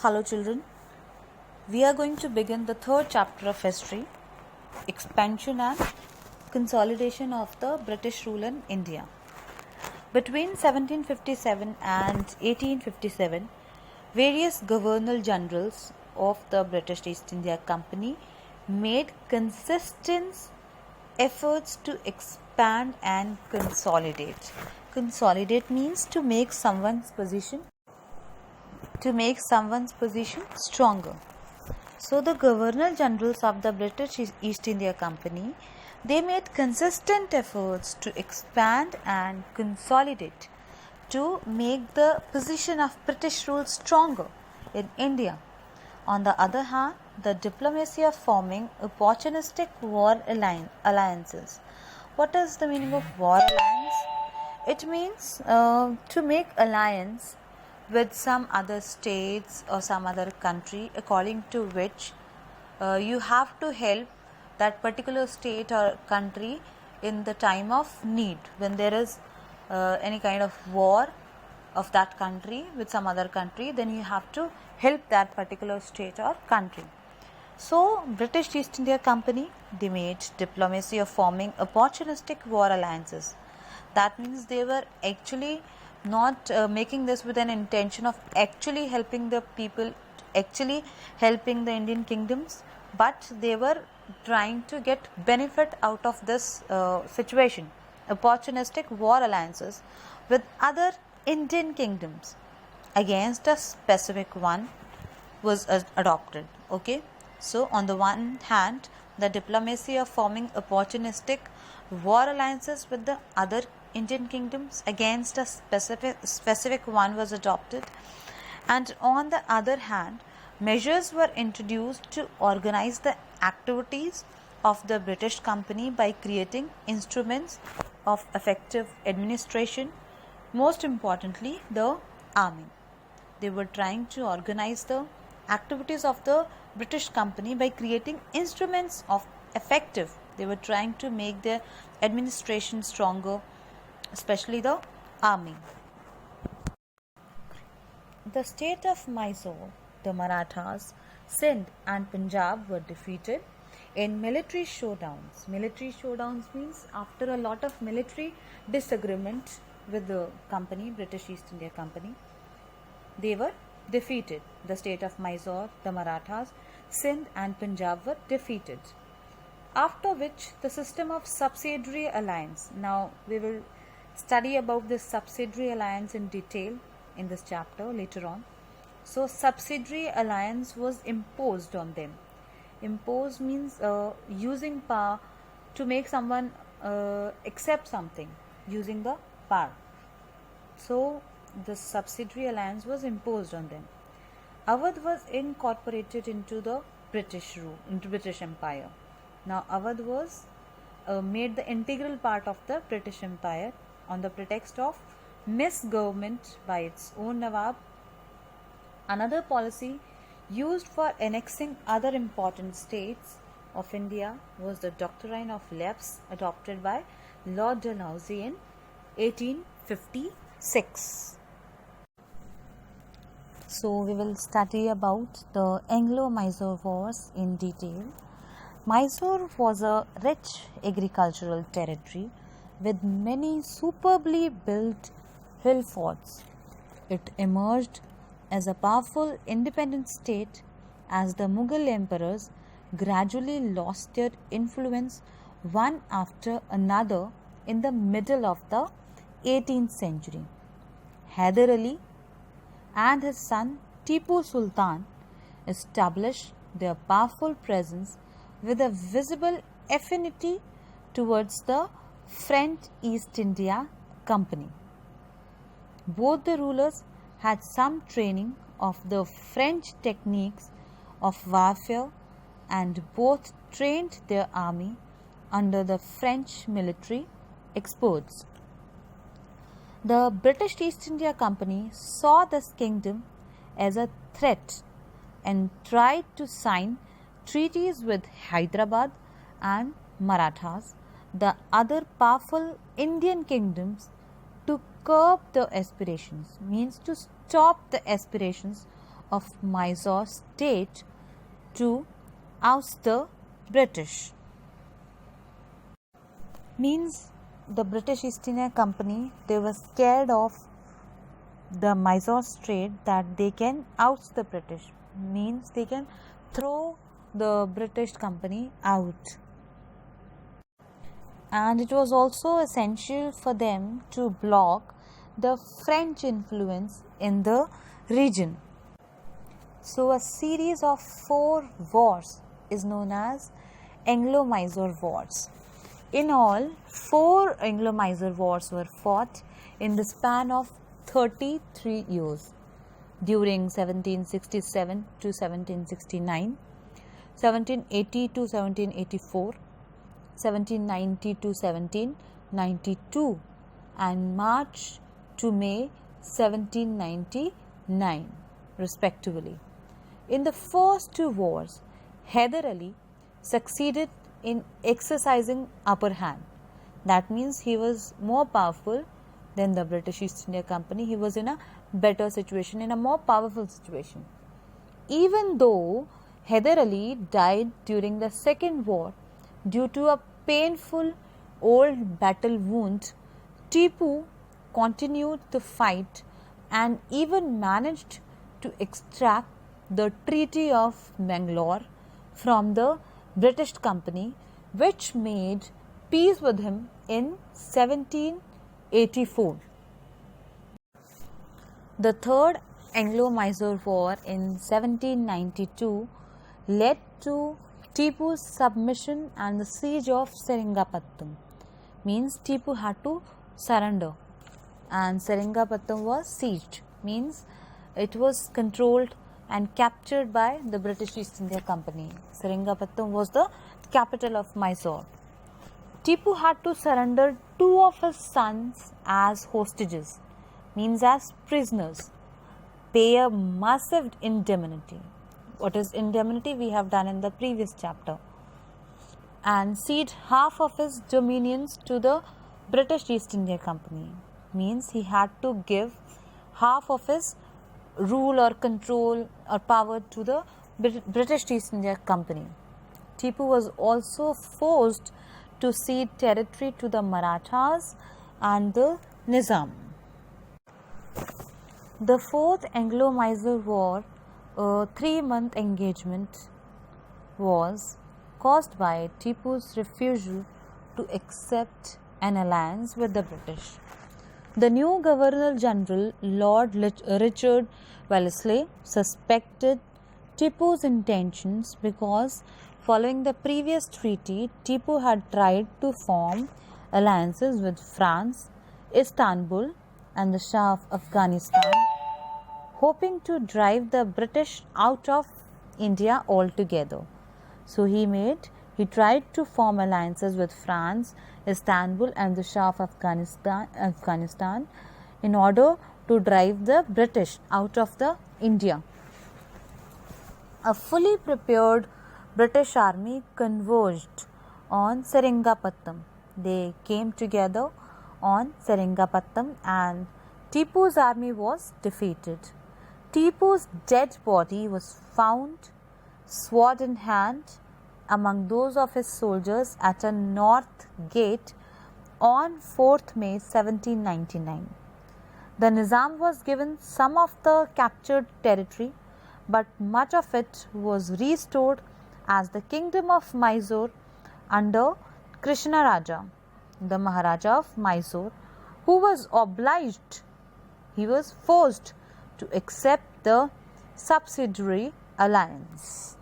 Hello children, we are going to begin the third chapter of history, expansion and consolidation of the British rule in India. Between 1757 and 1857, various governor generals of the British East India Company made consistent efforts to expand and consolidate. Consolidate means to make someone's position stronger. So the governor generals of the British East India Company, they made consistent efforts to expand and consolidate to make the position of British rule stronger in India. On the other hand, the diplomacy of forming opportunistic war alliances. What is the meaning of war alliance? It means to make alliance with some other states or some other country, according to which you have to help that particular state or country in the time of need, when there is any kind of war of that country with some other country, then you have to help that particular state or country. So British East India Company, they made diplomacy of forming opportunistic war alliances. That means they were actually not making this with an intention of actually helping the people, actually helping the Indian kingdoms, but they were trying to get benefit out of this situation. Opportunistic war alliances with other Indian kingdoms against a specific one was adopted. Okay, so on the one hand, the diplomacy of forming opportunistic war alliances with the other Indian kingdoms against a specific one was adopted, and on the other hand, measures were introduced to organize the activities of the British Company by creating instruments of effective administration, most importantly the army. They were trying to organize the activities of the British Company by creating instruments of effective. They were trying to make their administration stronger, especially the army. The state of Mysore, the Marathas, Sindh and Punjab were defeated in military showdowns. Military showdowns means after a lot of military disagreement with the company, British East India Company, they were defeated. The state of Mysore, the Marathas, Sindh and Punjab were defeated. After which the system of subsidiary alliance. Now we will study about this subsidiary alliance in detail in this chapter later on. So subsidiary alliance was imposed on them. Impose means using power to make someone accept something, using the power. So the subsidiary alliance was imposed on them. Awadh was incorporated into the British Empire. Now Awadh was made the integral part of the British Empire on the pretext of misgovernment by its own Nawab. Another policy used for annexing other important states of India was the doctrine of lapse, adopted by Lord Dalhousie in 1856. So we will study about the Anglo-Mysore Wars in detail. Mysore was a rich agricultural territory with many superbly built hill forts. It emerged as a powerful independent state as the Mughal emperors gradually lost their influence one after another in the middle of the 18th century. Hyder Ali and his son Tipu Sultan established their powerful presence with a visible affinity towards the French East India Company. Both the rulers had some training of the French techniques of warfare, and both trained their army under the French military experts. The British East India Company saw this kingdom as a threat and tried to sign treaties with Hyderabad and Marathas, the other powerful Indian kingdoms, to curb the aspirations, means to stop the aspirations of Mysore state to oust the British. Means the British East India Company, they were scared of the Mysore state that they can oust the British. Means they can throw the British company out. And it was also essential for them to block the French influence in the region. So a series of 4 wars is known as Anglo-Mysore Wars. In all, 4 Anglo-Mysore Wars were fought in the span of 33 years during 1767 to 1769, 1780 to 1784, 1790 to 1792, and March to May 1799 respectively. In the first 2 wars, Hyder Ali succeeded in exercising upper hand. That means he was more powerful than the British East India Company. He was in a better situation, in a more powerful situation. Even though Hyder Ali died during the second war due to a painful old battle wound, Tipu continued the fight and even managed to extract the Treaty of Mangalore from the British Company, which made peace with him in 1784. The Third Anglo-Mysore War in 1792 led to Tipu's submission and the siege of Seringapatam. Means Tipu had to surrender and Seringapatam was sieged. Means it was controlled and captured by the British East India Company. Seringapatam was the capital of Mysore. Tipu had to surrender 2 of his sons as hostages, means as prisoners, pay a massive indemnity. What is indemnity? We have done in the previous chapter. And cede half of his dominions to the British East India Company. Means he had to give half of his rule or control or power to the British East India Company. Tipu was also forced to cede territory to the Marathas and the Nizam. The Fourth Anglo-Mysore War, a 3-month engagement, was caused by Tipu's refusal to accept an alliance with the British. The new Governor General, Lord Richard Wellesley, suspected Tipu's intentions because following the previous treaty, Tipu had tried to form alliances with France, Istanbul, and the Shah of Afghanistan, hoping to drive the British out of India altogether. So he tried to form alliances with France, Istanbul, and the Shah of Afghanistan in order to drive the British out of the India. A fully prepared British army converged on Seringapatam. They came together on Seringapatam and Tipu's army was defeated. Tipu's dead body was found, sword in hand, among those of his soldiers at a north gate on 4th May 1799. The Nizam was given some of the captured territory, but much of it was restored as the kingdom of Mysore under Krishna Raja, the Maharaja of Mysore, who was forced to accept the subsidiary alliance.